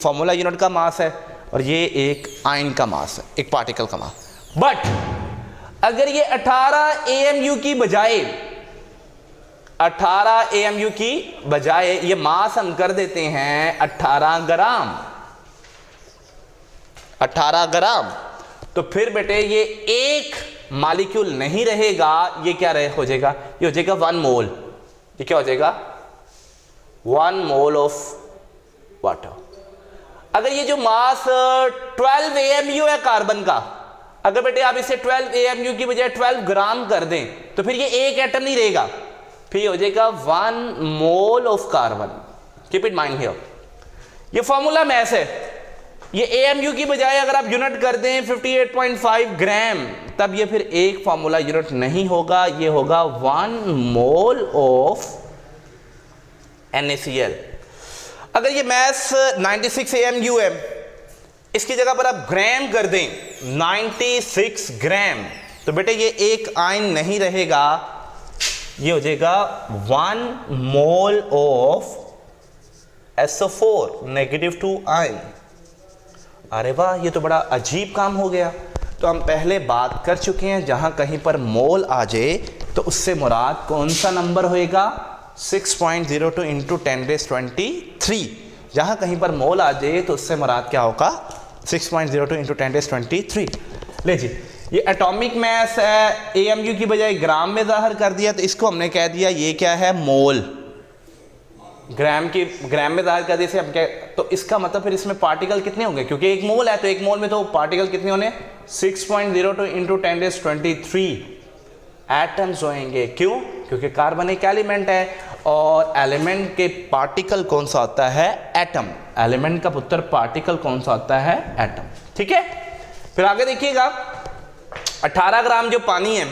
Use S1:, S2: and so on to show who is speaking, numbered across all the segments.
S1: Formula unit का मास है और ये एक आयन का मास है, एक पार्टिकल का मास। बट अगर ये 18 AMU की बजाय 18 AMU की बजाय ये मास हम कर देते हैं 18 ग्राम, 18 ग्राम, तो फिर बेटे ये एक मॉलिक्यूल नहीं रहेगा, ये क्या हो जाएगा, ये हो जाएगा 1 मोल। ये क्या हो जाएगा, 1 मोल ऑफ वाटर। अगर ये जो मास 12 AMU है कार्बन का, अगर बेटे आप इसे 12 AMU की बजाय 12 ग्राम कर दें तो फिर ये एक एटम नहीं रहेगा, फिर हो जाएगा 1 mole of carbon. Keep it mind here, ये फॉर्मूला मैस है। ये AMU की बजाय अगर आप यूनिट कर दें 58.5 ग्राम, तब ये फिर एक फॉर्मूला यूनिट नहीं होगा, ये होगा 1 मोल ऑफ NaCl। अगर ये मैस 96 AMU है, इसकी जगह पर आप ग्राम कर दें 96 ग्राम, तो बेटे ये एक आयन नहीं रहेगा, ये हो जाएगा 1 मोल ऑफ SO4 -2 आयन। अरे वाह, ये तो बड़ा अजीब काम हो गया। तो हम पहले बात कर चुके हैं, जहां कहीं पर मोल आ जाए तो उससे मुराद कौन सा नंबर होएगा, 6.02 इंटू 10⁻23। जहां कहीं पर मोल आ जाए तो उससे मुराद क्या होगा, 6.02 इंटू 10⁻23। ले जी, ये एटॉमिक मास है, AMU की बजाय ग्राम में जाहिर कर दिया, तो इसको हमने कह दिया ये क्या है, मोल। ग्राम में जाहिर कर दिया हम क्या, तो इसका मतलब फिर इसमें पार्टिकल कितने होंगे, क्योंकि एक मोल है तो एक मोल में तो पार्टिकल कितने होने, 6.02 इंटू 10⁻23 एटम्स होंगे। क्यों, क्योंकि कार्बन एक एलिमेंट है और एलिमेंट के पार्टिकल कौन सा होता है, एटम। एलिमेंट का पुत्र पार्टिकल कौन सा होता है, एटम। ठीक है, फिर आगे देखिएगा, 18 ग्राम जो पानी है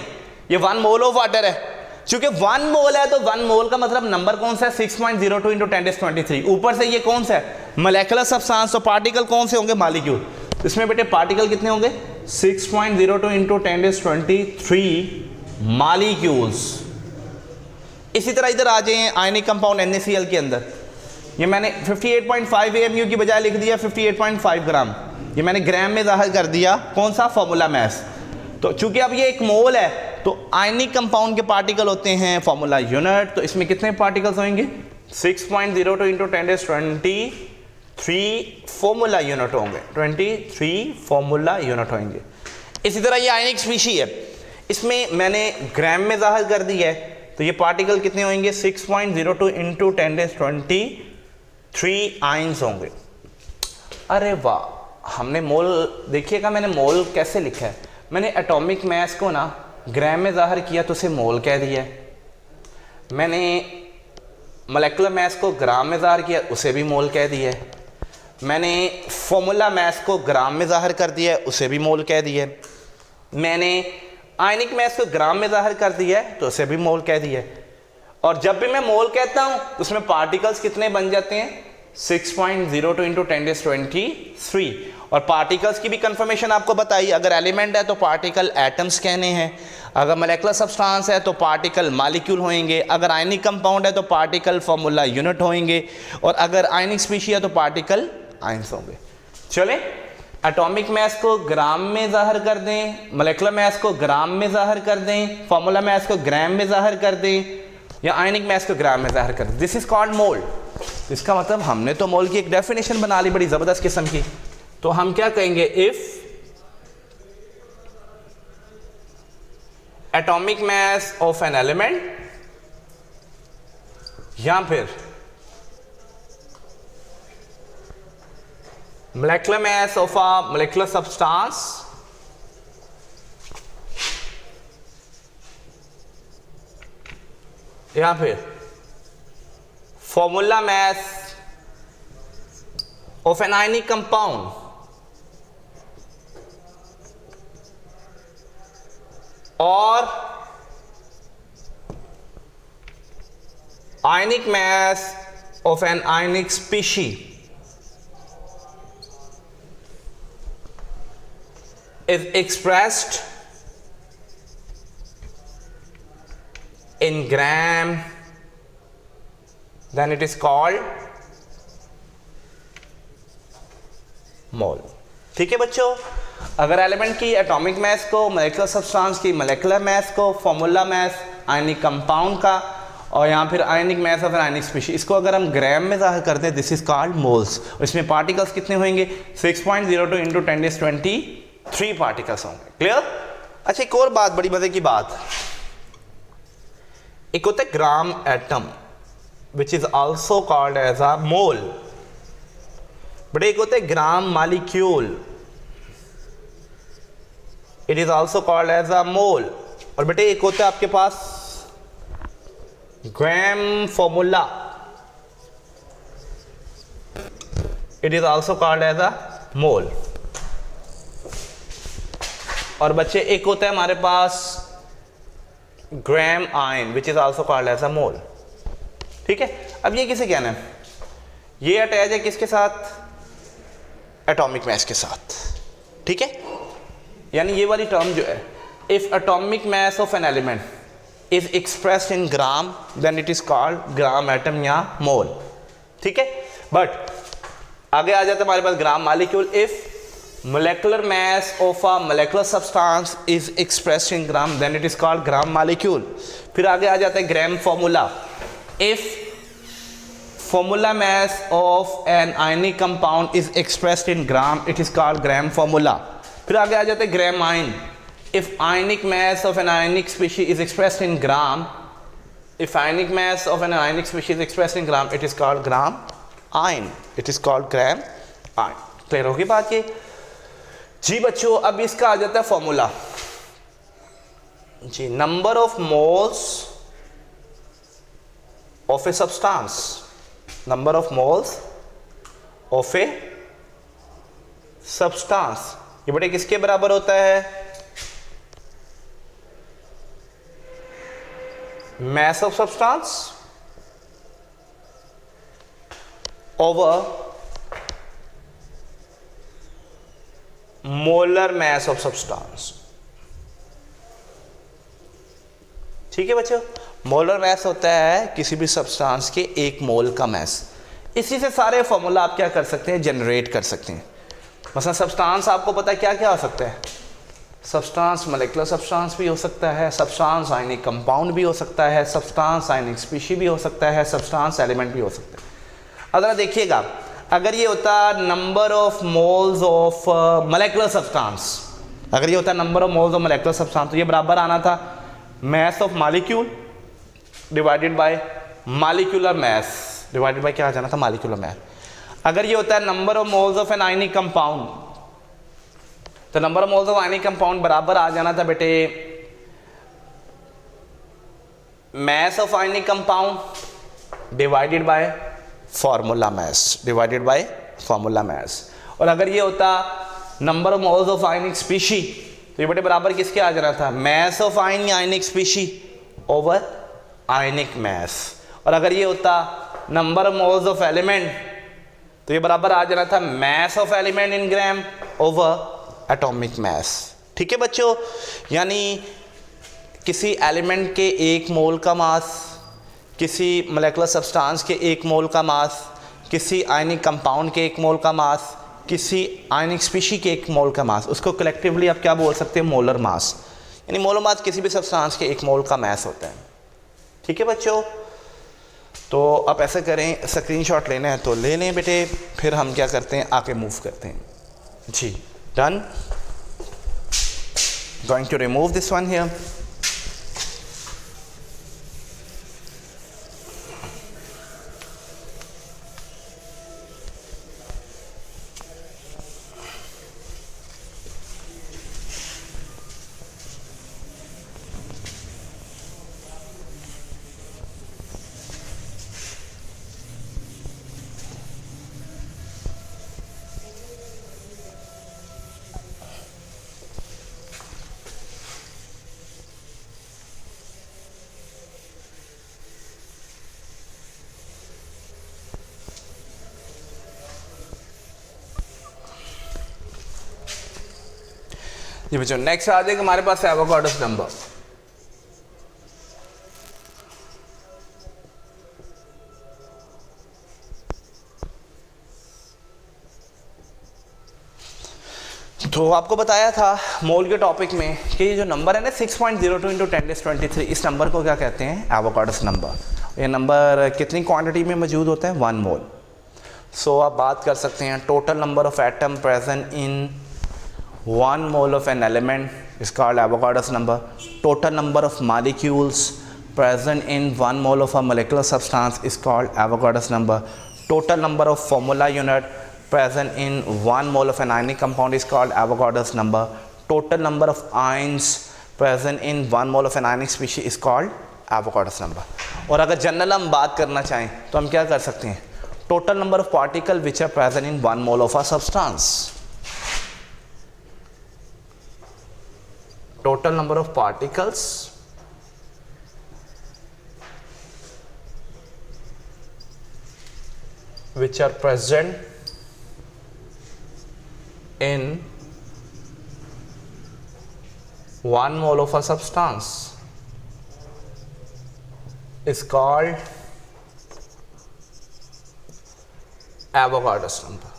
S1: ये 1 मोल ऑफ वाटर है। क्योंकि 1 मोल है तो 1 मोल का मतलब नंबर कौन सा है, 6.02 इंटू 10⁻23। ऊपर से ये कौन सा है, मोलेकुलर सब्सटेंस, तो पार्टिकल कौन से होंगे, मॉलिक्यूल। इसमें बेटे पार्टिकल कितने होंगे, 6.02 इंटू 10⁻23 मॉलिक्यूल्स। इसी तरह इधर आ जाए आयनिक कंपाउंड NaCl के अंदर, ये मैंने 58.5 AMU की बजाय लिख दिया 58.5 ग्राम, ये मैंने ग्राम में जाहिर कर दिया, कौन सा, फॉर्मूला मैस। तो चूंकि अब ये एक मोल है तो आयनिक कंपाउंड के पार्टिकल होते हैं फॉर्मूला यूनिट, तो इसमें कितने पार्टिकल्स होंगे, 6.02 इंटू 10⁻23 फॉर्मूला यूनिट होंगे, 23 फॉर्मूला यूनिट होंगे। इसी तरह ये आयनिक स्पीशी है, इसमें मैंने ग्राम में जाहिर कर दिया है, तो ये पार्टिकल कितने होंगे, 6.02 इंटू 10⁻23 आयंस होंगे। अरे वाह, हमने मोल देखिएगा, मैंने मोल कैसे लिखा है, मैंने एटॉमिक मास को ना ग्राम में जाहिर किया तो उसे मोल कह दिया, मैंने मोलेकुलर मास को ग्राम में जाहिर किया उसे भी मोल कह दिया, मैंने फॉर्मूला मास को ग्राम में जाहिर कर दिया उसे भी मोल कह दिया, मैंने आयनिक मास को ग्राम में जाहिर कर दिया तो उसे भी मोल कह दिया। और जब भी मैं मोल कहता हूं तो उसमें पार्टिकल्स कितने बन जाते हैं, 6.02 इंटू 10⁻23। और पार्टिकल्स की भी कंफर्मेशन आपको बताई, अगर एलिमेंट है तो पार्टिकल एटम्स कहने हैं, अगर मोलेकुलर सब्सटेंस है तो पार्टिकल मॉलिक्यूल होंगे, अगर आयनिक कंपाउंड है तो पार्टिकल फॉर्मूला यूनिट होंगे, और अगर आयनिक स्पीशी है तो पार्टिकल आयंस होंगे। चले, एटॉमिक मास को ग्राम में जाहिर कर दें, मोलेकुलर मास को ग्राम में जाहिर कर दें, फॉर्मूला मास को ग्राम में जाहिर कर दें, या आयनिक मास को ग्राम में जाहिर कर दें, दिस इज कॉल्ड मोल। इसका मतलब हमने तो मोल की एक डेफिनेशन बना ली बड़ी जबरदस्त किस्म की। तो हम क्या कहेंगे, if atomic mass of an element, या फिर molecular mass of a molecular substance या फिर formula mass of an ionic compound or ionic mass of an ionic species is expressed in gram, then it is called मोल। ठीक है बच्चों, अगर element की atomic mass को, मॉलिक्यूलर सब्सटेंस की molecular mass को, फॉर्मूला मास आयनिक कंपाउंड का, और यहाँ फिर ionic mass of an ionic species, इसको अगर हम ग्राम में ज़ाहिर करते हैं, दिस इज कॉल्ड मोल्स। और इसमें पार्टिकल्स कितने होंगे? 6.02 इंटू 10⁻23 पार्टिकल्स होंगे। क्लियर? अच्छा, एक और बात, बड़ी मजे की बात, एक होता है gram atom which is also called as a mole, but एक होता है gram molecule, it is also called as a mole. और बेटे एक होता है आपके पास gram formula, it is also called as a mole. और बच्चे एक होता है हमारे पास gram ion which is also called as a mole. ठीक है, अब ये किसे कहना है? ये अटैच है किसके साथ? एटॉमिक मास के साथ। ठीक है, यानी ये वाली टर्म जो है, if atomic mass of an element is expressed in gram then it is called gram atom या मोल। ठीक है, बट आगे आ जाता है हमारे पास gram molecule, if molecular mass of a molecular substance is expressed in gram then it is called gram molecule। फिर आगे आ जाता है gram formula, if formula mass of an ionic compound is expressed in gram it is called gram formula। फिर आगे आ जाता है ग्राम ion, if ionic mass of an ionic species is expressed in gram, if ionic mass of an ionic species is expressed in gram it is called gram ion, it is called gram ion। Clear होगी बात ये जी बच्चों? अब इसका आ जाता है formula जी, number of moles of a substance, number of moles of a substance, ये बेटे किसके बराबर होता है? mass of substance over molar mass of substance। ठीक है बच्चों, मोलर मास होता है किसी भी सब्सटेंस के एक मोल का मास। इसी से सारे फॉर्मूला आप क्या कर सकते हैं? जनरेट कर सकते हैं। मसलन सब्सटेंस आपको पता है क्या क्या हो सकता है? सब्सटेंस मॉलिक्यूलर सब्सटेंस भी हो सकता है, सब्सटेंस आयनिक कंपाउंड भी हो सकता है, सब्सटेंस आयनिक स्पीशी भी हो सकता है, सब्सटेंस एलिमेंट भी हो सकता है। अगर देखिएगा, अगर ये होता number of moles of molecular substance, अगर ये होता number of moles of molecular substance, तो ये बराबर आना था mass of molecule divided by molecular mass, divided by क्या आ जाना था? Molecular mass. अगर ये होता है number of moles of an ionic compound, तो number of moles of ionic compound बराबर आ जाना था बेटे mass of ionic compound divided by formula mass, divided by formula मास। और अगर ये होता number of moles of ionic species, तो ये बेटे बराबर किसके आ जाना था? मास ऑफ आयन या आयनिक स्पीशी ओवर आयनिक मास। और अगर ये होता number of moles of element, तो ये बराबर आ जाना था mass of element in gram over atomic mass. ठीक है बच्चों, यानी किसी एलिमेंट के एक मोल का मास, किसी मॉलिक्यूलर सब्सटेंस के एक मोल का मास, किसी आयनिक कंपाउंड के एक मोल का मास, किसी आयनिक स्पीशी के एक मोल का मास, उसको कलेक्टिवली आप क्या बोल सकते हैं? Molar mass. यानी मोलर मास किसी भी सब्सटेंस के एक मोल का मास होता है। ठीक है बच्चों, तो आप ऐसे करें, स्क्रीनशॉट लेना है तो ले लें बेटे, फिर हम क्या करते हैं? आके मूव करते हैं जी। Done, going to remove this one here. जी बच्चों, नेक्स्ट आ जाएगा हमारे पास एवोगाड्रोस नंबर। तो आपको बताया था मोल के टॉपिक में कि ये जो नंबर है ना 6.02 इंटू 10⁻23, इस नंबर को क्या कहते हैं? Avogadro's number. ये नंबर कितनी क्वांटिटी में मौजूद होता है? 1 मोल। सो आप बात कर सकते हैं total number of atom present in 1 mole of an element is called Avogadro's number. Total number of molecules present in 1 mole of a molecular substance is called Avogadro's number. Total number of formula unit present in 1 mole of an ionic compound is called Avogadro's number. Total number of ions present in 1 mole of an ionic species is called Avogadro's number. और अगर general हम बात करना चाहें तो हम क्या कर सकते हैं? Total number of particles which are present in 1 mole of a substance. Total number of particles which are present in 1 mole of a substance is called Avogadro's number.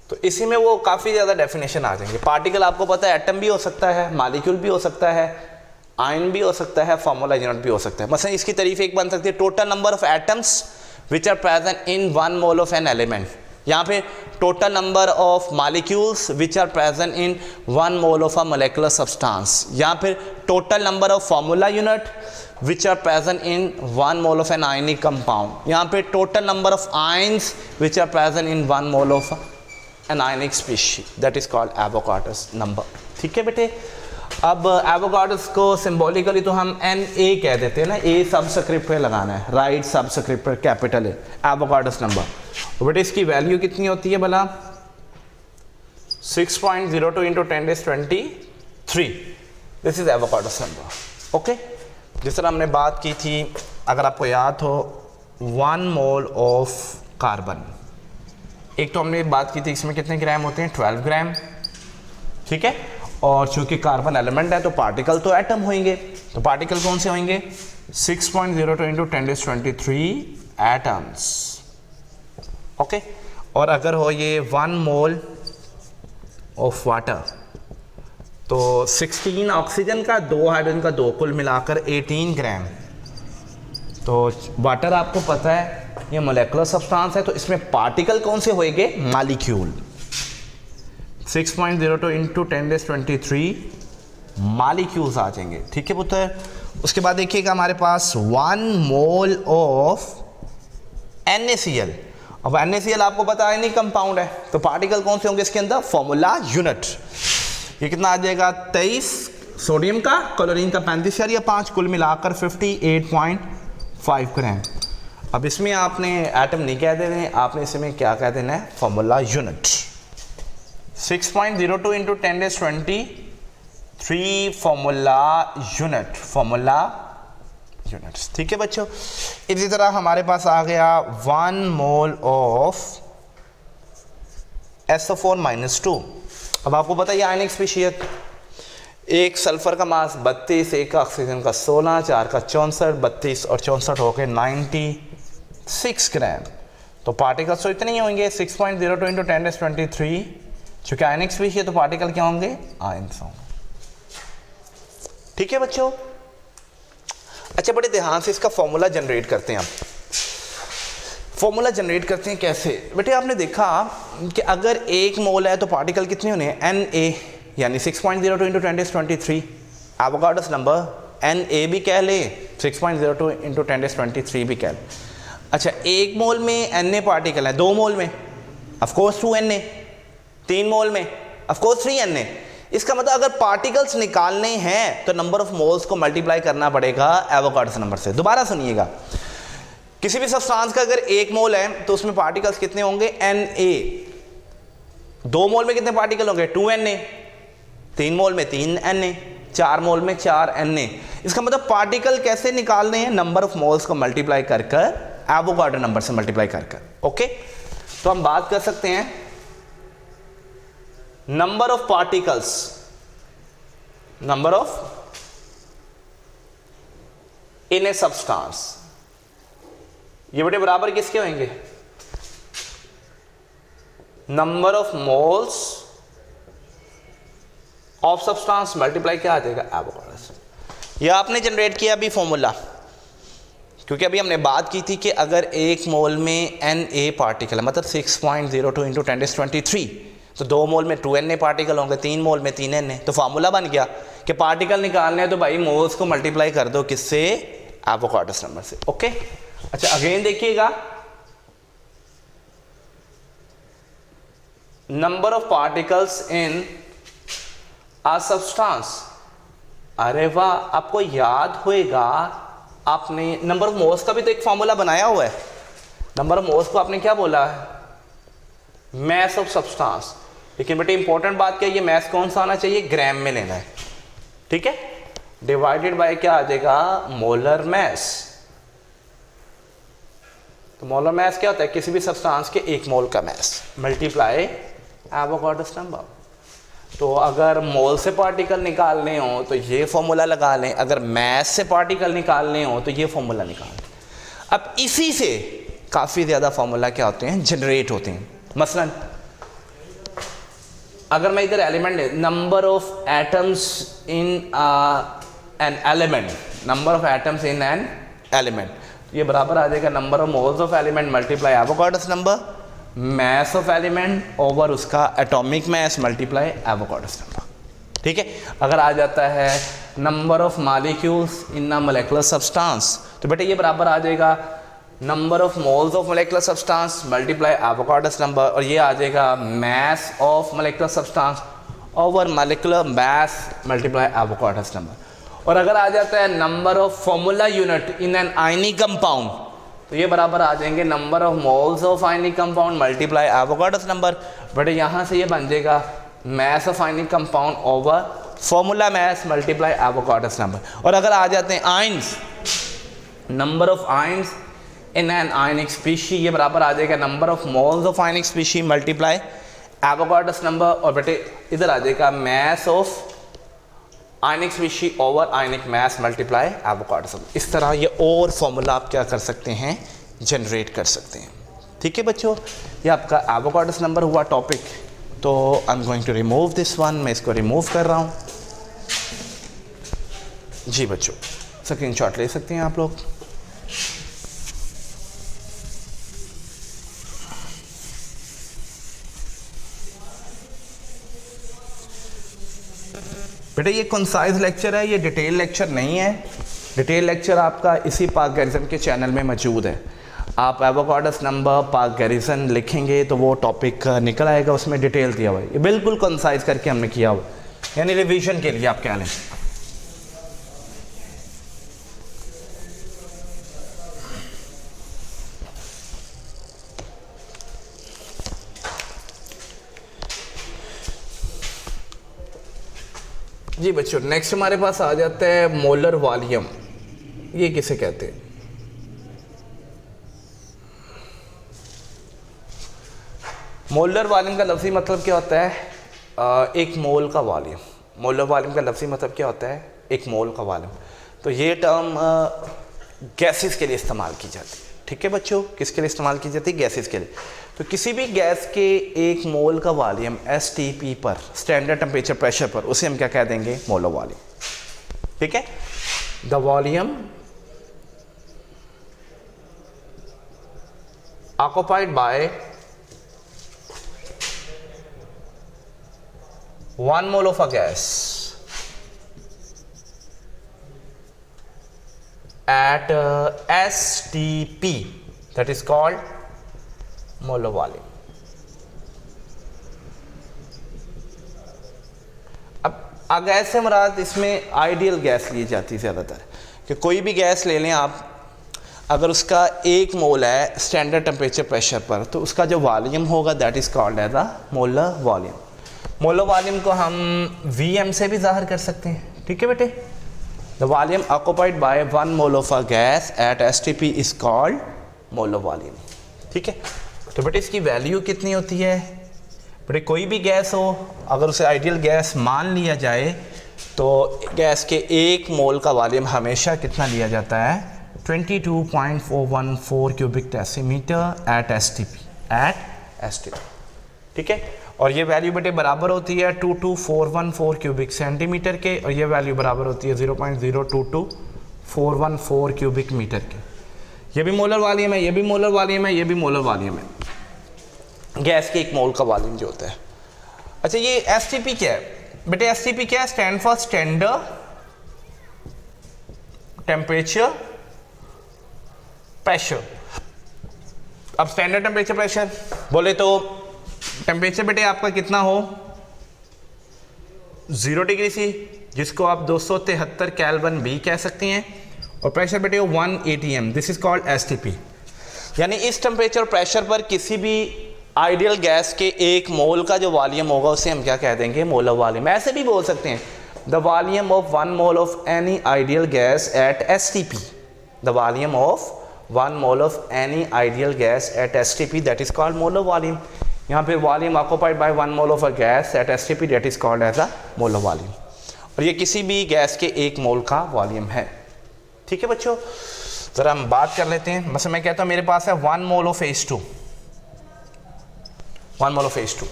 S1: तो इसी में वो काफ़ी ज़्यादा डेफिनेशन आ जाएंगे। पार्टिकल आपको पता है एटम भी हो सकता है, मॉलिक्यूल भी हो सकता है, आयन भी हो सकता है, फॉर्मूला यूनिट भी हो सकता है। मसलन इसकी तारीफ एक बन सकती है total number of atoms which are present in 1 mole of an element. यहाँ पे total number of molecules which are present in 1 mole of a molecular substance. यहाँ पे total number of formula unit which are present in 1 mole of an ionic compound. यहाँ पे total number of ions which are present in 1 mole of an ionic species, that is called Avogadro's number. ठीक है बेटे। अब Avogadro's को symbolically तो हम Na कह देते हैं ना, ए सबस्क्रिप्ट पे लगाना है, राइट सबस्क्रिप्ट पर कैपिटल है, एवोगाड्रोस नंबर। तो बेटे इसकी वैल्यू कितनी होती है भला? 6.02 into 10⁻23। This is Avogadro's number. Okay, जिस तरह हमने बात की थी, अगर आपको याद हो 1 मोल ऑफ कार्बन, एक तो हमने बात की थी इसमें कितने ग्राम होते हैं? 12 ग्राम। ठीक है, और चूंकि कार्बन एलिमेंट है तो पार्टिकल तो एटम होंगे, तो पार्टिकल कौन से होंगे? 6.02 इंटू 10⁻23 एटम्स। ओके, और अगर हो ये 1 मोल ऑफ वाटर तो 16 ऑक्सीजन का, 2 हाइड्रोजन का, 2 कुल मिलाकर 18 ग्राम। तो वाटर आपको पता है ये मोलेकुलर सब्सटेंस है, तो इसमें पार्टिकल कौन से होंगे? मॉलिक्यूल। 6.02 इंटू 10⁻23 मॉलिक्यूल्स आ जाएंगे। ठीक है पुत्र। उसके बाद देखिएगा हमारे पास 1 मोल ऑफ NaCl। अब NaCl आपको पता है नहीं कंपाउंड है, तो पार्टिकल कौन से होंगे इसके अंदर? Formula unit. ये कितना आ जाएगा? 23 सोडियम का, क्लोरीन का 35 या 5, कुल मिलाकर 58.5 ग्राम। अब इसमें आपने एटम नहीं कह देना है, आपने इसमें क्या कह देना है? Formula unit. 6.02 into 10⁻23 formula unit, formula units. ठीक है बच्चों। इसी तरह हमारे पास आ गया 1 मोल ऑफ SO4-2। अब आपको पता है आयनिक स्पीशीज, एक सल्फर का मास 32, एक का ऑक्सीजन का 16, 4 का 64, 32 और 64 हो गए 96 ग्राम। तो पार्टिकल्स तो इतने ही होंगे। 6.02 इंटू 10⁻23, चूंकि आयनिक स्पीशीज है तो पार्टिकल क्या होंगे? आयन्स होंगे। ठीक है बच्चों। अच्छा, बड़े ध्यान से इसका फॉर्मूला जनरेट करते हैं। हम फॉर्मूला जनरेट करते हैं कैसे? बेटे आपने देखा कि अगर 1 मोल है तो पार्टिकल कितने होने हैं? Na, यानी 6.02 इंटू 10⁻23 एवोगाड्रोस नंबर। Na भी कह ले, 6.02 इंटू 10⁻23 भी कह ले। अच्छा, 1 मोल में Na पार्टिकल है, 2 मोल में ऑफकोर्स 2 Na, 3 मोल में ऑफकोर्स 3 Na। इसका मतलब अगर पार्टिकल्स निकालने हैं तो नंबर ऑफ मोल्स को मल्टीप्लाई करना पड़ेगा एवोगाड्रोस नंबर से। दोबारा सुनिएगा, किसी भी सब्सटेंस का अगर 1 मोल है तो उसमें पार्टिकल्स कितने होंगे? Na। 2 मोल में कितने पार्टिकल होंगे? 2 Na। 3 मोल में 3 Na। 4 मोल में 4 Na। इसका मतलब पार्टिकल कैसे निकालने हैं? नंबर ऑफ मोल्स को मल्टीप्लाई कर एवोगाड्रो नंबर से मल्टीप्लाई कर। ओके, तो हम बात कर सकते हैं number of particles, number of in A substance. ये बेटे बराबर किसके होंगे? Number of moles of substance multiply क्या आ जाएगा, एवोगाड्रोस। ये आपने जनरेट किया अभी फॉर्मूला, क्योंकि अभी हमने बात की थी कि अगर एक मोल में Na पार्टिकल है, मतलब 6.02 इंटू 10⁻23, तो 2 मोल में 2Na पार्टिकल होंगे, 3 मोल में 3Na, तो फार्मूला बन गया कि पार्टिकल निकालने हैं तो भाई मोल्स को मल्टीप्लाई कर दो किससे, एवोगाड्रोस नंबर से। ओके, अच्छा अगेन देखिएगा, number of particles in a substance. अरे वाह, आपको याद होएगा आपने नंबर ऑफ मोल्स का भी तो एक फॉर्मूला बनाया हुआ है। नंबर ऑफ मोल्स को आपने क्या बोला है, मैस ऑफ सब्सटेंस। लेकिन बेटे इंपॉर्टेंट बात क्या है, ये मैस कौन सा आना चाहिए, ग्राम में लेना है, ठीक है, डिवाइडेड बाय क्या आ जाएगा, मोलर मैस। तो मोलर मैस क्या होता है, किसी भी सब्सटेंस के 1 मोल का मैस मल्टीप्लाई एवोगाड्रोस नंबर। तो अगर मोल से पार्टिकल निकालने हो तो ये फॉर्मूला लगा लें, अगर मैस से पार्टिकल निकालने हो तो ये फॉर्मूला निकाल लें। अब इसी से काफ़ी ज़्यादा फॉर्मूला क्या होते हैं, जनरेट होते हैं। मसलन अगर मैं इधर एलिमेंट ले, number of atoms in an element, number of atoms in an element, ये बराबर आ जाएगा number of moles of element multiply Avogadro's number, mass of element over उसका atomic mass multiply Avogadro's number. ठीक है, अगर आ जाता है number of molecules in a molecular substance, तो बेटे ये बराबर आ जाएगा number of moles of molecular substance multiply Avogadro's number, और ये आ जाएगा mass of molecular substance over molecular mass multiply Avogadro's number. और अगर आ जाता है number of formula unit in an ionic compound, तो ये बराबर आ जाएंगे number of moles of ionic compound multiply Avogadro's number. But यहाँ से ये बन जाएगा mass of ionic compound over formula mass multiply Avogadro's number. और अगर आ जाते हैं ions, number of ions in an ionic species, ये बराबर आ जाएगा number of moles of ionic species multiply Avogadro's number. और बेटे इधर आ जाएगा mass of ionic species over ionic mass multiply Avogadro's. इस तरह ये और फॉर्मूला आप क्या कर सकते हैं, जनरेट कर सकते हैं। ठीक है बच्चों, ये आपका एवोगाड्रोस नंबर हुआ टॉपिक। तो I am going to remove this one, मैं इसको रिमूव कर रहा हूँ। जी बच्चों, स्क्रीनशॉट ले सकते हैं आप लोग। बेटा ये कंसाइज लेक्चर है, ये डिटेल लेक्चर नहीं है। डिटेल लेक्चर आपका इसी पाक गैरिसन के चैनल में मौजूद है। आप एवोगाड्रोस नंबर पाक गैरिसन लिखेंगे तो वो टॉपिक निकल आएगा, उसमें डिटेल दिया हुआ है। ये बिल्कुल कंसाइज करके हमने किया हुआ, यानी रिवीजन के लिए आप क्या लें। जी बच्चों, नेक्स्ट हमारे पास आ जाता है मोलर वॉल्यूम। ये किसे कहते हैं? मोलर वॉल्यूम का लफ्ज़ी मतलब क्या होता है? एक मोल का वॉल्यूम। मोलर वॉल्यूम का लफ्ज़ी मतलब क्या होता है? एक मोल का वॉल्यूम। तो ये टर्म गैसेस के लिए इस्तेमाल की जाती है। ठीक है बच्चों, किसके लिए इस्तेमाल की जाती है? गैसेस के लिए। तो किसी भी गैस के एक मोल का वॉल्यूम STP पर, स्टैंडर्ड टेम्परेचर प्रेशर पर, उसे हम क्या कह देंगे? Molar volume. ठीक है, the volume occupied by 1 mole of a gas at STP, that is called molar volume. अब गैस से मुराद इसमें आइडियल गैस ली जाती है ज़्यादातर, कि कोई भी गैस ले लें आप, अगर उसका 1 मोल है स्टैंडर्ड टेम्परेचर प्रेशर पर, तो उसका जो वॉल्यूम होगा that is called as a molar volume. Molar volume को हम Vm से भी ज़ाहिर कर सकते हैं। ठीक है बेटे, the volume occupied by 1 mole of a gas eight STP is called molar volume. ठीक है, तो बेटे इसकी वैल्यू कितनी होती है? बेटे कोई भी गैस हो, अगर उसे आइडियल गैस मान लिया जाए तो गैस के 1 मोल का वॉल्यूम हमेशा कितना लिया जाता है? 22.414 क्यूबिक डेसीमीटर एट STP। ठीक है। और ये वैल्यू बेटे बराबर होती है 22414 क्यूबिक सेंटीमीटर के, और ये वैल्यू बराबर होती है 0.022414 क्यूबिक मीटर के। ये भी मोलर वॉल्यूम है, ये भी मोलर वॉल्यूम है, ये भी मोलर वॉल्यूम है, गैस के एक मोल का वॉल्यूम जो होता है। अच्छा ये एसटीपी क्या है बेटे? एसटीपी क्या है? Stand for standard temperature pressure. अब स्टैंडर्ड टेम्परेचर प्रेशर बोले तो टेम्परेचर बेटे आपका कितना हो 0 डिग्री सी, जिसको आप 273 केल्विन बी कह सकते हैं, और प्रेशर बेटे हो 1 atm, this is called STP. यानी इस टेम्परेचर प्रेशर पर किसी भी आइडियल गैस के एक मोल का जो वॉल्यूम होगा उसे हम क्या कह देंगे? Molar volume. ऐसे भी बोल सकते हैं the volume of 1 mole of any ideal gas at STP, the volume of 1 mole of any ideal gas at STP, that is called molar volume. यहाँ पे volume occupied by 1 mole of a gas at STP, that is called as a molar volume. और ये किसी भी gas के एक मोल का volume है। ठीक है बच्चों, ज़रा हम बात कर लेते हैं। मतलब मैं कहता हूँ मेरे पास है 1 mole of H2, 1 mole of H2,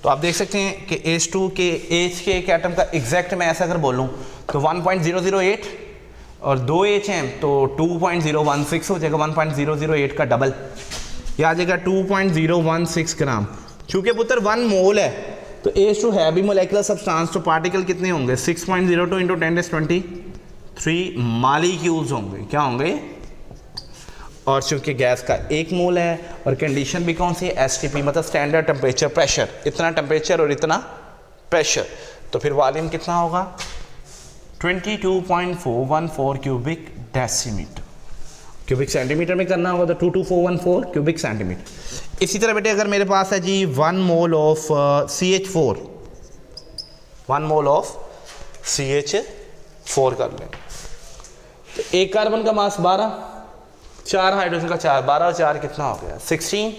S1: तो आप देख सकते हैं कि H2 के H के एक एटम का एग्जैक्ट मैं ऐसा अगर बोलूँ तो 1.008, और 2 H हैं तो 2.016 हो जाएगा, 1.008 का डबल, यह आ जाएगा 2.016 ग्राम। चूँकि पुत्र 1 मोल है तो H2 है भी मोलेकुलर सब्सटेंस, तो पार्टिकल कितने होंगे? 6.02 इंटू 10⁻23 मालिक्यूल्स होंगे। क्या होंगे? और चूंकि गैस का एक मोल है और कंडीशन भी कौन सी है? एसटीपी, मतलब स्टैंडर्ड टेम्परेचर प्रेशर, इतना टेम्परेचर और इतना प्रेशर, तो फिर वॉल्यूम कितना होगा? 22.414 क्यूबिक डेसीमीटर। क्यूबिक सेंटीमीटर में करना होगा तो 22414 क्यूबिक सेंटीमीटर। इसी तरह बेटे अगर मेरे पास है जी 1 mole of CH4, 1 mole of CH4 कर लें, तो एक कार्बन का मास 12, 4 हाइड्रोजन का 4, 12 और 4 कितना हो गया? 16।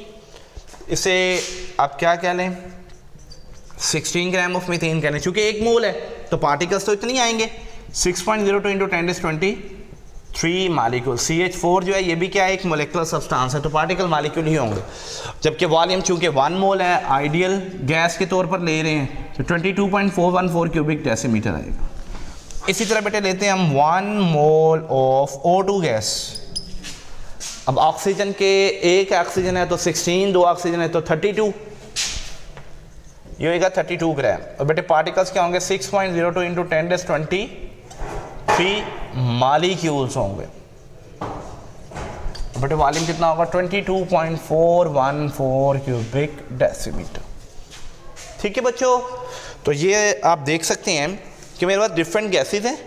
S1: इसे आप क्या कह लें? 16 ग्राम ऑफ मीथेन कह लें। चूंकि एक मोल है तो पार्टिकल्स तो इतनी आएंगे, 6.02 इंटू 10⁻23 मालिक्यूल। CH4 जो है ये भी क्या है? एक मोलेकुलर सब्सटेंस है, तो पार्टिकल मालिक्यूल ही होंगे। जबकि वॉल्यूम चूंकि 1 मोल है, आइडियल गैस के तौर पर ले रहे हैं, तो 22.414 क्यूबिक डेसीमीटर आएगा। इसी तरह बेटे लेते हैं हम 1 मोल ऑफ O2 गैस। अब ऑक्सीजन के एक ऑक्सीजन है तो 16, 2 ऑक्सीजन है तो 32, ये होगा 32 ग्राम। और बेटे पार्टिकल्स क्या होंगे? 6.02 इंटू 10⁻23 मालिक्यूल्स होंगे। बेटे वॉल्यूम कितना होगा? 22.414 क्यूबिक डेसीमीटर। ठीक है बच्चों, तो ये आप देख सकते हैं कि मेरे पास डिफरेंट गैसेज हैं।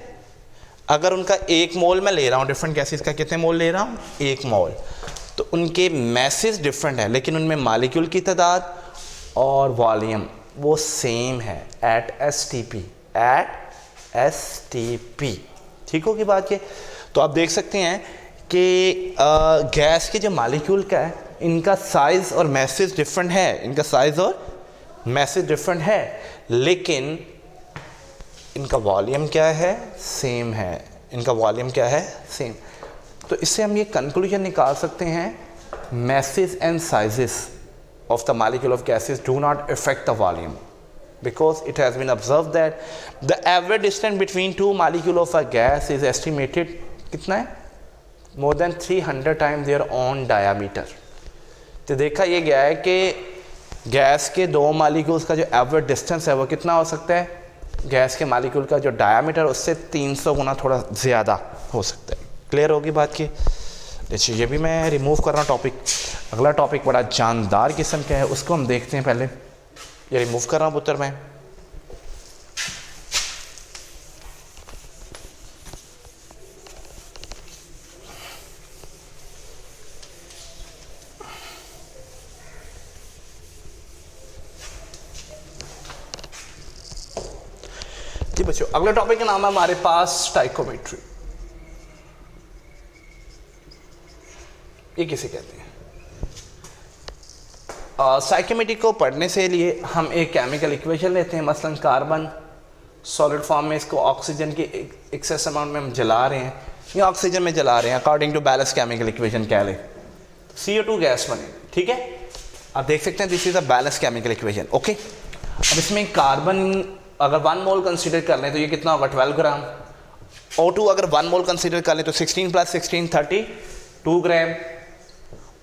S1: अगर उनका एक मोल मैं ले रहा हूँ, डिफरेंट गैसेज का कितने मोल ले रहा हूँ? 1 मोल, तो उनके मैसेज डिफरेंट है, लेकिन उनमें मालिक्यूल की तादाद और वॉल्यूम वो सेम है एट एसटीपी, एट एसटीपी। ठीक होगी बात ये? तो आप देख सकते हैं कि गैस के जो मालिक्यूल का है, इनका साइज़ और मैसेज डिफरेंट है, इनका साइज़ और मैसेज डिफरेंट है, लेकिन इनका वॉल्यूम क्या है? सेम है। इनका वॉल्यूम क्या है? सेम। तो इससे हम ये कंक्लूजन निकाल सकते हैं, message and sizes of the molecule of gases do not affect the volume, because it has been observed that the average distance between two molecules of a gas is estimated कितना है? More than 300 times their own diameter। तो देखा ये गया है कि gas के 2 molecules का जो एवरेज डिस्टेंस है वो कितना हो सकता है? गैस के मॉलिक्यूल का जो डायामीटर उससे 300 गुना थोड़ा ज़्यादा हो सकता है। क्लियर होगी बात की? देखिए ये भी मैं रिमूव कर रहा हूँ टॉपिक। अगला टॉपिक बड़ा जानदार किस्म का है, उसको हम देखते हैं। पहले ये रिमूव कर रहा हूँ पुत्र मैं। जी बच्चों, अगला टॉपिक का नाम है हमारे पास स्टाइकोमेट्री। ये किसे कहते हैं? स्टाइकोमेट्री को पढ़ने से लिए हम एक केमिकल इक्वेशन लेते हैं, मसलन कार्बन सॉलिड फॉर्म में, इसको ऑक्सीजन के एक्सेस अमाउंट में हम जला रहे हैं या ऑक्सीजन में जला रहे हैं, according to balance chemical equation कह लें, CO2 गैस बनेगी। ठीक है, आप देख सकते हैं this is a balance chemical equation. Okay, अब इसमें कार्बन अगर 1 मोल कंसीडर कर लें तो ये कितना होगा 12 ग्राम। O2 अगर 1 मोल कंसीडर कर लें तो 16 + 16 32 ग्राम।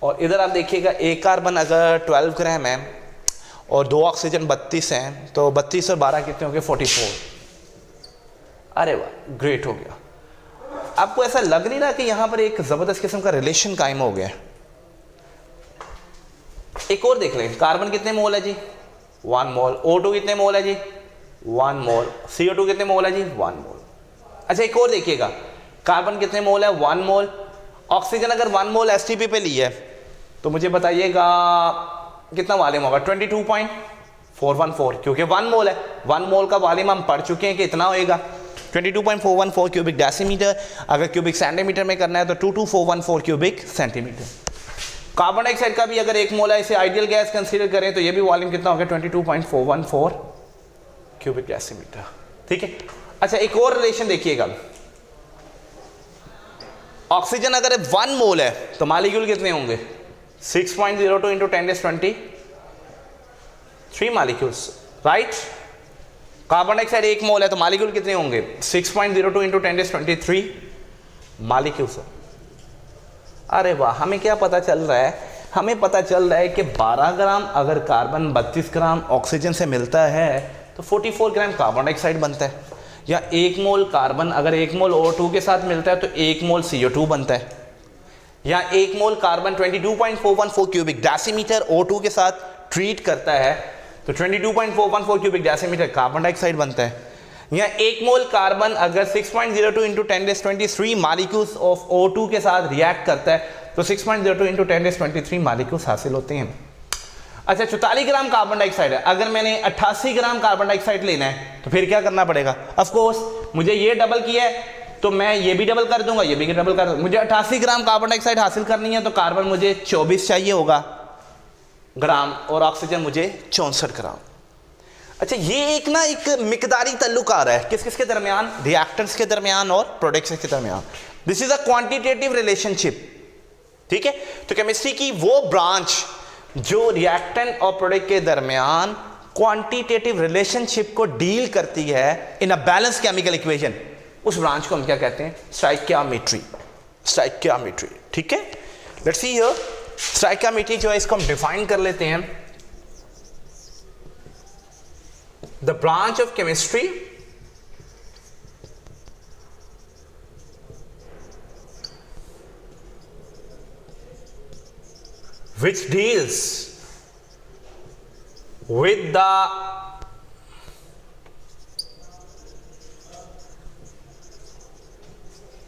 S1: और इधर आप देखिएगा एक कार्बन अगर 12 ग्राम है और 2 ऑक्सीजन 32 हैं तो 32 और 12 कितने हो गए 44। अरे वाह, ग्रेट हो गया। आपको ऐसा लग नहीं रहा कि यहां पर एक जबरदस्त किस्म का रिलेशन कायम हो गया? एक और देख लें, कार्बन कितने मोल है जी 1 मोल, O2 कितने मोल है जी 1 मोल, CO2 कितने मोल है जी 1 मोल। अच्छा एक और देखिएगा, कार्बन कितने मोल है 1 मोल, ऑक्सीजन अगर 1 मोल एसटीपी पे ली है तो मुझे बताइएगा कितना वॉल्यूम होगा 22.414, क्योंकि 1 मोल है, 1 मोल का वॉल्यूम हम पढ़ चुके हैं कि इतना होएगा 22.414 क्यूबिक डेसीमीटर। अगर क्यूबिक सेंटीमीटर में करना है तो 22414 क्यूबिक सेंटीमीटर। कार्बन डाइऑक्साइड का भी अगर 1 मोल है, इसे आइडियल गैस कंसीडर करें तो ये भी वॉल्यूम कितना होगा 22.414 क्यूबिक डेसीमीटर। ठीक है। अच्छा एक और रिलेशन देखिएगा, ऑक्सीजन अगर 1 मोल है तो मॉलिक्यूल कितने होंगे 6.02 × 10⁻³ मॉलिक्यूल्स, राइट। कार्बन डाइऑक्साइड 1 मोल है तो मॉलिक्यूल कितने होंगे 6.02 × 10⁻³ मॉलिक्यूल्स। अरे वाह, हमें क्या पता चल रहा है? हमें पता चल रहा है कि 12 ग्राम अगर कार्बन 32 ग्राम ऑक्सीजन से मिलता है तो 44 ग्राम कार्बन डाइऑक्साइड बनता है। या 1 मोल कार्बन अगर 1 मोल O2 के साथ मिलता है तो 1 मोल CO2 बनता है। या 1 mole carbon 22.414 cubic decimetre O2 के साथ ट्रीट करता है तो 22.414 क्यूबिक डेसीमीटर कार्बन डाइऑक्साइड बनता है। या 1 मोल कार्बन अगर 6.02 × 10⁻³ मॉलिक्यूल्स ऑफ O2 के साथ रिएक्ट करता है तो 6.02 × 10⁻³ मॉलिक्यूल्स हासिल होते हैं। अच्छा 44 ग्राम कार्बन डाइऑक्साइड है, अगर मैंने 88 ग्राम कार्बन डाइऑक्साइड लेना है तो फिर क्या करना पड़ेगा? ऑफ कोर्स मुझे ये डबल किया है तो मैं ये भी डबल कर दूंगा, ये भी डबल कर दूंगा। मुझे 88 ग्राम कार्बन डाइऑक्साइड हासिल करनी है तो कार्बन मुझे 24 चाहिए होगा ग्राम और ऑक्सीजन मुझे 64 ग्राम। अच्छा ये एक ना एक मिकदारी ताल्लुक आ रहा है किस किस के दरमियान, रिएक्टेंट्स के दरमियान और प्रोडक्ट्स के दरमियान। This is a quantitative relationship. ठीक है, तो केमिस्ट्री की वो ब्रांच जो रिएक्टेंट और प्रोडक्ट के दरमियान क्वांटिटेटिव रिलेशनशिप को डील करती है इन अ बैलेंस केमिकल इक्वेशन, उस ब्रांच को हम क्या कहते हैं? स्टोइकियोमेट्री। स्टोइकियोमेट्री। ठीक है, लेट्स सी हियर स्टोइकियोमेट्री जो है इसको हम डिफाइन कर लेते हैं। The branch of chemistry which deals with the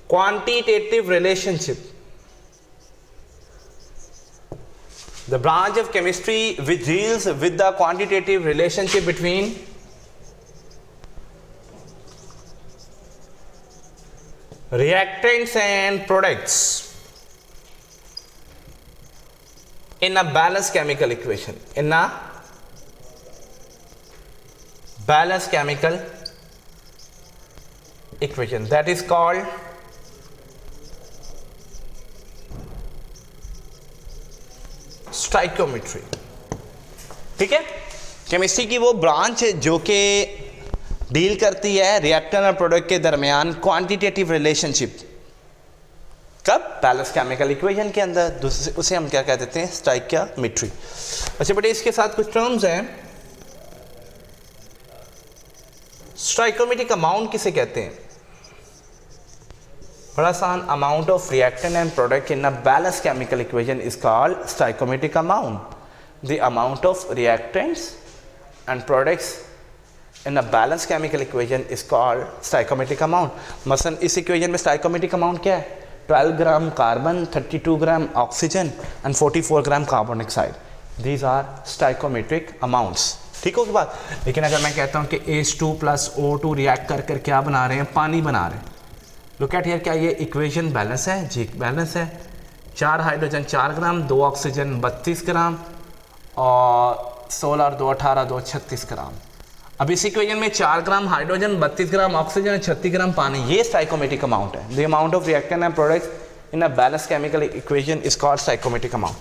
S1: quantitative relationship. The branch of chemistry which deals with the quantitative relationship between reactants and products in a balanced chemical equation. In a balanced chemical equation that is called stoichiometry. ठीक है, chemistry की वो branch जो कि deal करती है reactant और product के दरमियान क्वांटिटेटिव रिलेशनशिप, कब? बैलेंस केमिकल इक्वेशन के अंदर, उसे हम क्या कह देते हैं? स्टोइकियोमेट्री। अच्छा बेटे इसके साथ कुछ टर्म्स हैं। स्टोइकियोमेट्रिक अमाउंट किसे कहते हैं? बड़ा आसान, amount of reactant and product in a balance chemical equation is called stoichiometric amount. The amount of reactants and products in a balance chemical equation is called stoichiometric amount. मसलन इस equation में stoichiometric amount क्या है? 12 gram carbon, 32 gram oxygen and 44 gram carbon dioxide. These are stoichiometric amounts. ठीक हो की बात? लेकिन अगर मैं कहता हूँ कि H2 + O2 रिएक्ट कर कर क्या बना रहे हैं? पानी बना रहे हैं। लुक एट हियर, क्या ये इक्वेशन बैलेंस है? जी बैलेंस है। 4 हाइड्रोजन 4 ग्राम, 2 ऑक्सीजन 32 ग्राम और 16 और 2 18, 2 36 ग्राम। अब इस इक्वेशन में 4 ग्राम हाइड्रोजन, 32 ग्राम ऑक्सीजन, 36 ग्राम पानी, ये स्टोइकियोमेट्रिक अमाउंट है। The amount of reactant and products in a balance chemical equation is called stoichiometric amount.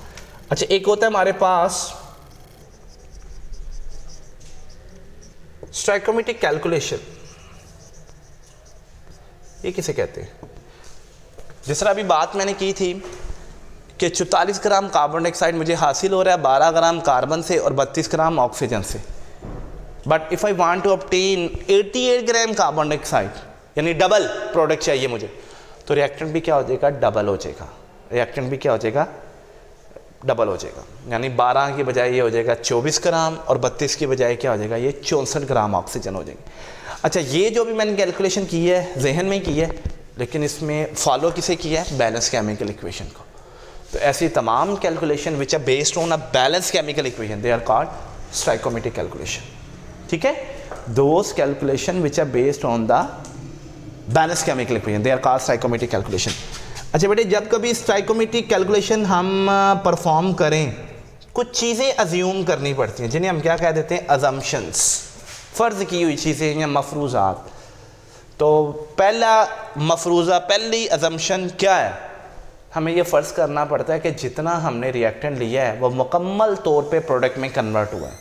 S1: अच्छा एक होता है हमारे पास स्टोइकोमेट्रिक कैलकुलेशन ये किसे कहते हैं? जिस तरह अभी बात मैंने की थी कि 44 ग्राम कार्बन डाइऑक्साइड मुझे हासिल हो रहा है 12 ग्राम कार्बन से और 32 ग्राम ऑक्सीजन से, but if I want to obtain 88 gram carbon dioxide, यानी डबल प्रोडक्ट चाहिए मुझे, तो रिएक्टेंट भी क्या हो जाएगा? डबल हो जाएगा। रिएक्टेंट भी क्या हो जाएगा? डबल हो जाएगा। यानी 12 की बजाय ये हो जाएगा 24 ग्राम और 32 की बजाय क्या हो जाएगा? ये 64 ग्राम ऑक्सीजन हो जाएगी। अच्छा, ये जो भी मैंने कैलकुलेशन की है जहन में की है, लेकिन इसमें फॉलो किसे किया है? बैलेंस केमिकल इक्वेशन को। तो ऐसी तमाम calculation which are based on a balance chemical equation they are called stoichiometric calculation. ठीक है, those calculation which are based on the balance chemical equation they are called stoichiometric calculation. अच्छा बेटे, जब कभी स्टोइकोमेट्रिक कैलकुलेशन हम perform करें, कुछ चीज़ें अज्यूम करनी पड़ती हैं जिन्हें हम क्या कह देते हैं? अजम्पशंस, फ़र्ज़ की हुई चीज़ें या मफरूज़ात। तो पहला मफरूज़ा, पहली अजम्पशन क्या है? हमें ये फ़र्ज़ करना पड़ता है कि जितना हमने रिएक्टेंट लिया है वो मुकम्मल तौर पे प्रोडक्ट में कन्वर्ट हुआ है।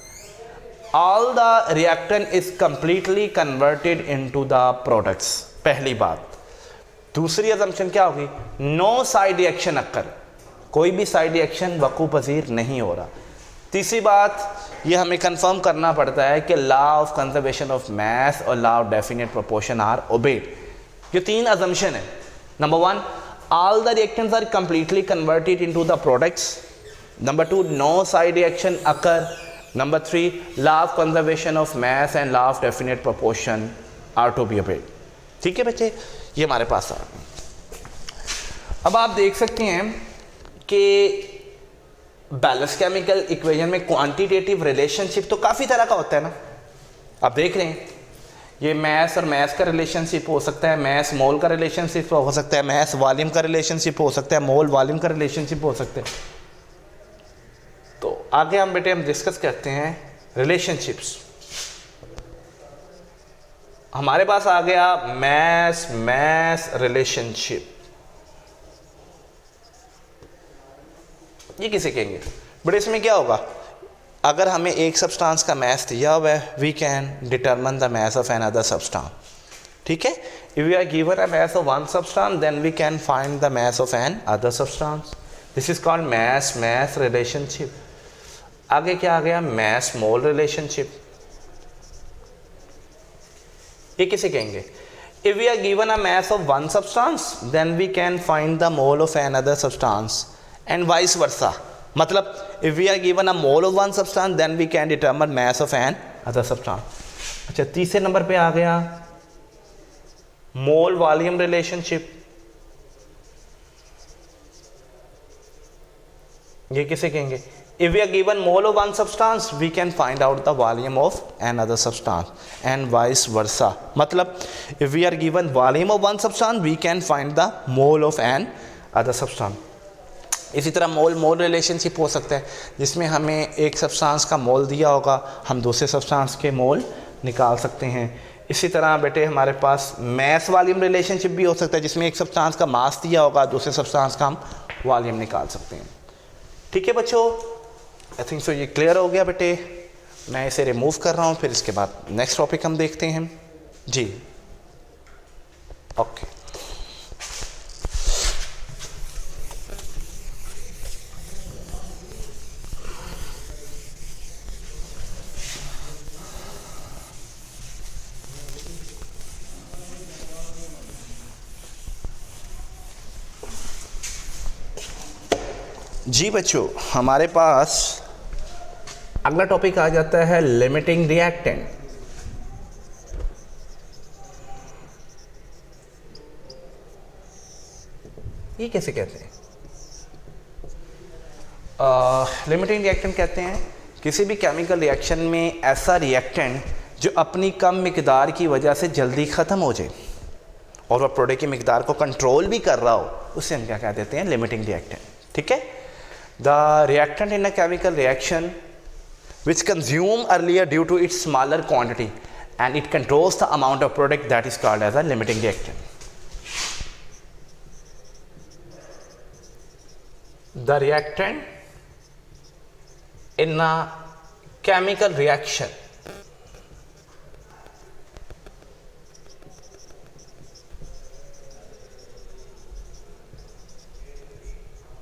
S1: All the reactant is completely converted into the products, पहली बात। दूसरी अजम्पशन क्या होगी? नो साइड रिएक्शन अक्कर, कोई भी साइड रिएक्शन वकू पजीर नहीं हो रहा। तीसरी बात, ये हमें कंफर्म करना पड़ता है कि law of conservation of mass और law of definite proportion are obeyed. ये तीन अजम्पशन है। नंबर 1, all the reactants are completely converted into the products. Number 2, no side reaction occur. Number 3, law of conservation of mass and law of definite proportion are to be obeyed. ठीक है बच्चे, ये हमारे पास आ रहा है। अब आप देख सकते हैं कि बैलेंस केमिकल इक्वेशन में क्वांटिटेटिव रिलेशनशिप तो काफ़ी तरह का होता है ना। आप देख रहे हैं, ये मैस और मैस का रिलेशनशिप हो सकता है, मैस मोल का रिलेशनशिप हो सकता है, मैस वॉल्यूम का रिलेशनशिप हो सकता है, मोल वॉल्यूम का रिलेशनशिप हो सकता है। तो आगे हम बेटे हम डिस्कस करते हैं रिलेशनशिप्स। हमारे पास आ गया मैस मैस रिलेशनशिप। ये किसे कहेंगे? बट इसमें क्या होगा? अगर हमें एक सब्सटेंस का मैस दिया हुआ है, we can determine the mass of an other substance. ठीक है, if we are given a mass of one substance then we can find the mass of an other substance. This is called mass mass relationship. आगे क्या आ गया? Mass mole relationship. ये किसे कहेंगे? If we are given a mass of one substance then we can find the mole of an other substance and vice versa. मतलब if we are given a mole of one substance then we can determine mass of an other substance. अच्छा, तीसरे number पे आ गया मोल volume relationship. ये किसे कहेंगे? if we are given mole of one substance we can find out the volume of another substance and vice versa. मतलब if we are given volume of one substance we can find the mole of an other substance. इसी तरह मोल मोल relationship हो सकता है जिसमें हमें एक substance का मोल दिया होगा, हम दूसरे सब्सटेंस के मोल निकाल सकते हैं। इसी तरह बेटे हमारे पास मैस वॉल्यूम रिलेशनशिप भी हो सकता है जिसमें एक सब्सटेंस का मास दिया होगा, दूसरे सब्सटेंस का हम वॉल्यूम निकाल सकते हैं। ठीक है बच्चों, आई थिंक सो ये क्लियर हो गया बेटे। मैं इसे रिमूव कर रहा हूँ, फिर इसके बाद नेक्स्ट टॉपिक हम देखते हैं जी। ओके, जी बच्चों, हमारे पास अगला टॉपिक आ जाता है लिमिटिंग रिएक्टेंट। ये कैसे कहते हैं? लिमिटिंग रिएक्टेंट कहते हैं किसी भी केमिकल रिएक्शन में ऐसा रिएक्टेंट जो अपनी कम मिकदार की वजह से जल्दी ख़त्म हो जाए और वह प्रोडक्ट की मिकदार को कंट्रोल भी कर रहा हो, उसे हम क्या कह देते हैं? Limiting reactant. ठीक है, the reactant in a chemical reaction which consume earlier due to its smaller quantity and it controls the amount of product that is called as a limiting reactant. The reactant in a chemical reaction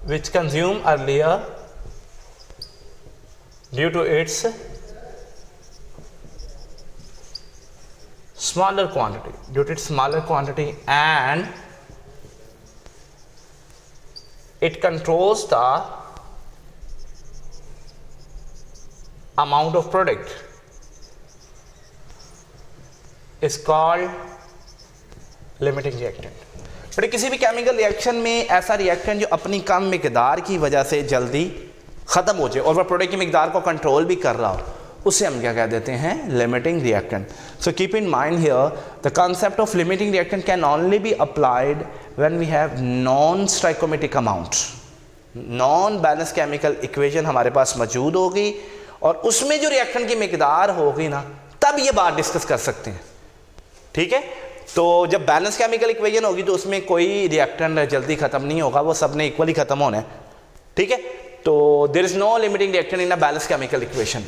S1: which consumed earlier due to its smaller quantity and it controls the amount of product is called limiting reactant। But किसी भी chemical reaction में ऐसा reactant जो अपनी कम मिकदार की वजह से जल्दी ख़त्म हो जाए और वह प्रोडक्ट की मिकदार को कंट्रोल भी कर रहा हो, उसे हम क्या कह देते हैं, limiting reactant. So keep in mind here the concept of limiting reactant can only be applied when we have non stoichiometric amount, non balance chemical equation हमारे पास मौजूद होगी और उसमें जो रिएक्टेंट की मिकदार होगी ना, तब ये बात डिस्कस कर सकते हैं। ठीक है, तो जब बैलेंस केमिकल इक्वेशन होगी तो उसमें कोई रिएक्टेंट जल्दी खत्म नहीं होगा, वो सब ने इक्वली खत्म होना है। ठीक है, तो there is no limiting reactant in a balance chemical equation.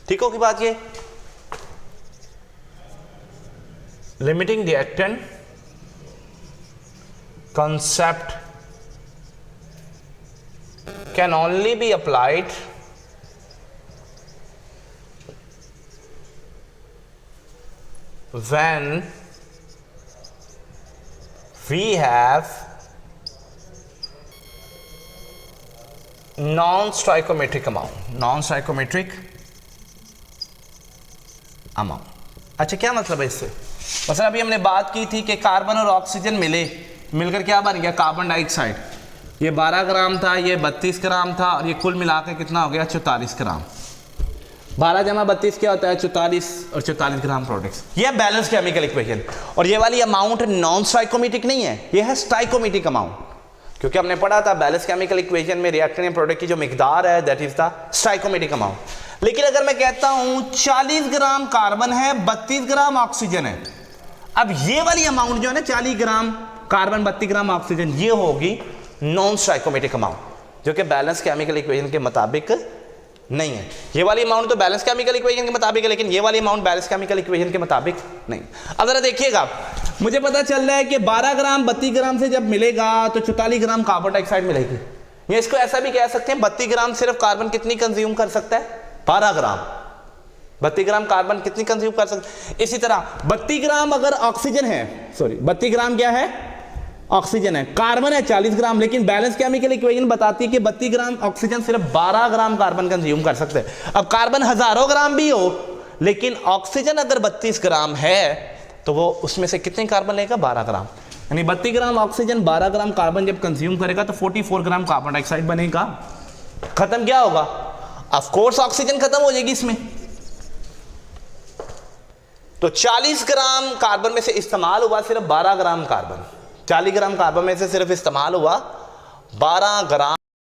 S1: ठीक होगी बात ये। Limiting reactant concept can only be applied when we have non-stoichiometric amount। अच्छा, क्या मतलब है इससे? मतलब अभी हमने बात की थी कि कार्बन और ऑक्सीजन मिलकर क्या बन गया, कार्बन डाइऑक्साइड। ये 12 ग्राम था, ये 32 ग्राम था और ये कुल मिलाकर कितना हो गया, 44 ग्राम। 12 जमा 32 क्या होता है, 44 और 44 ग्राम प्रोडक्ट्स। ये बैलेंस केमिकल इक्वेशन। और ये वाली अमाउंट नॉन स्टाइकोमेट्रिक नहीं है, ये है स्टाइकोमेट्रिक अमाउंट, क्योंकि हमने पढ़ा था बैलेंस केमिकल इक्वेशन में रिएक्टेंट प्रोडक्ट की जो मिकदार है that is the stoichiometric amount. लेकिन अगर मैं कहता हूं 40 ग्राम कार्बन है, 32 ग्राम ऑक्सीजन है, अब ये वाली अमाउंट जो है ना, 40 ग्राम कार्बन 32 ग्राम ऑक्सीजन, ये होगी नॉन स्टाइकोमेट्रिक अमाउंट, जो कि बैलेंस केमिकल इक्वेशन के मुताबिक नहीं है। ये वाली अमाउंट तो बैलेंस केमिकल इक्वेशन के मुताबिक है, लेकिन ये वाली अमाउंट बैलेंस केमिकल इक्वेशन के मुताबिक नहीं। अब जरा देखिएगा, मुझे पता चल रहा है कि 12 ग्राम 32 ग्राम से जब मिलेगा तो 44 ग्राम कार्बन डाइऑक्साइड मिलेगी। या इसको ऐसा भी कह सकते हैं, 32 ग्राम सिर्फ कार्बन कितनी कंज्यूम कर सकता है, 12 ग्राम। 32 ग्राम कार्बन कितनी कंज्यूम कर सकते हैं। इसी तरह 32 ग्राम अगर ऑक्सीजन है, 32 ग्राम क्या है, ऑक्सीजन है, कार्बन है 40 ग्राम, लेकिन बैलेंस केमिकल इक्वेशन बताती है कि 32 ग्राम ऑक्सीजन सिर्फ 12 ग्राम कार्बन कंज्यूम कर सकते हैं। अब कार्बन हजारों ग्राम भी हो, लेकिन ऑक्सीजन अगर 32 ग्राम है तो वो उसमें से कितने कार्बन लेगा, 12 ग्राम। यानी 32 ग्राम ऑक्सीजन 12 ग्राम कार्बन जब कंज्यूम करेगा तो 44 ग्राम कार्बन डाइऑक्साइड बनेगा। खत्म क्या होगा, ऑफ कोर्स ऑक्सीजन खत्म हो जाएगी इसमें। तो 40 ग्राम कार्बन में से इस्तेमाल हुआ सिर्फ 12 ग्राम कार्बन, 40 ग्राम कार्बन में से सिर्फ इस्तेमाल हुआ 12 ग्राम